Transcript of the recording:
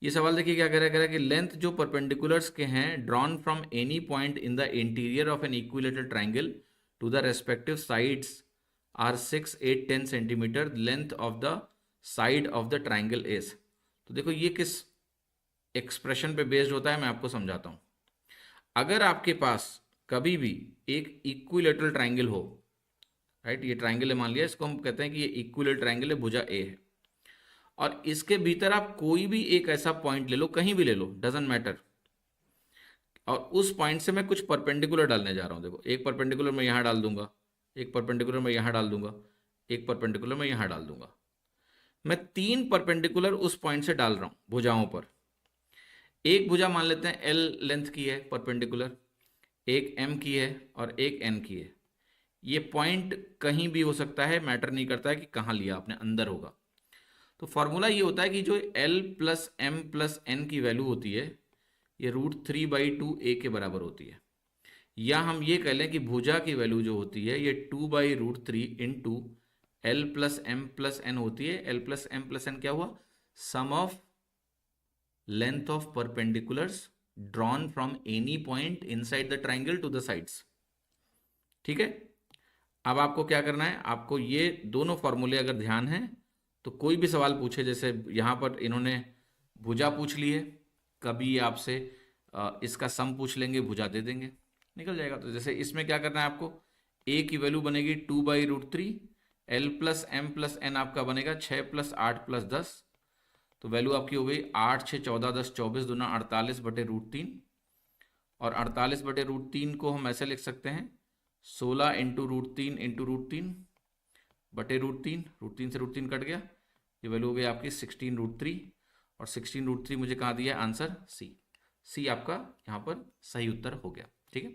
ये सवाल देखिए क्या कह रहा है कि लेंथ जो परपेंडिकुलर्स के हैं drawn from any point in the interior of an equilateral triangle to the respective sides are 6, 8, 10 centimetre, length of the side of the triangle is. तो देखो ये किस एक्सप्रेशन पे बेस्ड होता है, मैं आपको समझाता हूँ। अगर आपके पास कभी भी एक इक्विलेटरल ट्राइंगल हो, राइट, ये ट्राइंगल है, मान लिया इसको हम कहते हैं कि ये इक्विलेटरल ट्राइंगल है, भुजा ए है, और इसके भीतर आप कोई भी एक ऐसा पॉइंट ले लो, कहीं भी ले लो, डजेंट मैटर, और उस पॉइंट से मैं कुछ परपेंडिकुलर डालने जा रहा हूँ। देखो एक परपेंडिकुलर मैं यहाँ डाल दूंगा, एक परपेंडिकुलर मैं यहाँ डाल दूंगा, एक परपेंडिकुलर मैं यहाँ डाल दूंगा। मैं 3 परपेंडिकुलर उस पॉइंट से डाल रहा हूँ भुजाओं पर। एक भुजा मान लेते हैं एल लेंथ की है परपेंडिकुलर, एक एम की है और एक एन की है। ये पॉइंट कहीं भी हो सकता है, मैटर नहीं करता है कि कहाँ लिया आपने, अंदर होगा। तो फॉर्मूला ये होता है कि जो L plus M plus N की वैल्यू होती है ये √3/2 ए के बराबर होती है। या हम ये कह लें कि भुजा की वैल्यू जो होती है ये 2/√3 into L plus M plus N होती है। L plus M plus N क्या हुआ, sum of length of perpendiculars drawn from any point inside the triangle to the sides. ठीक है, अब आपको क्या करना है, आपको ये दोनों फॉर्मूले अगर ध्यान है तो कोई भी सवाल पूछे, जैसे यहाँ पर इन्होंने भुजा पूछ ली है, कभी आपसे इसका सम पूछ लेंगे, भुजा दे देंगे, निकल जाएगा। तो जैसे इसमें क्या करना है आपको, ए की वैल्यू बनेगी 2/√3, L plus M plus N आपका बनेगा 6 + 8 + 10, तो वैल्यू आपकी हो गई 8, 6, 14, 10, 24 दूना 48/√3, और 48/√3 को हम ऐसे लिख सकते हैं 16 इंटू √3 इंटू √3 बटे √3, √3 से √3 कट गया, ये वैल्यू हो गई आपकी 16√3, और 16√3 मुझे कहाँ दिया है आंसर सी। सी आपका यहाँ पर सही उत्तर हो गया। ठीक है।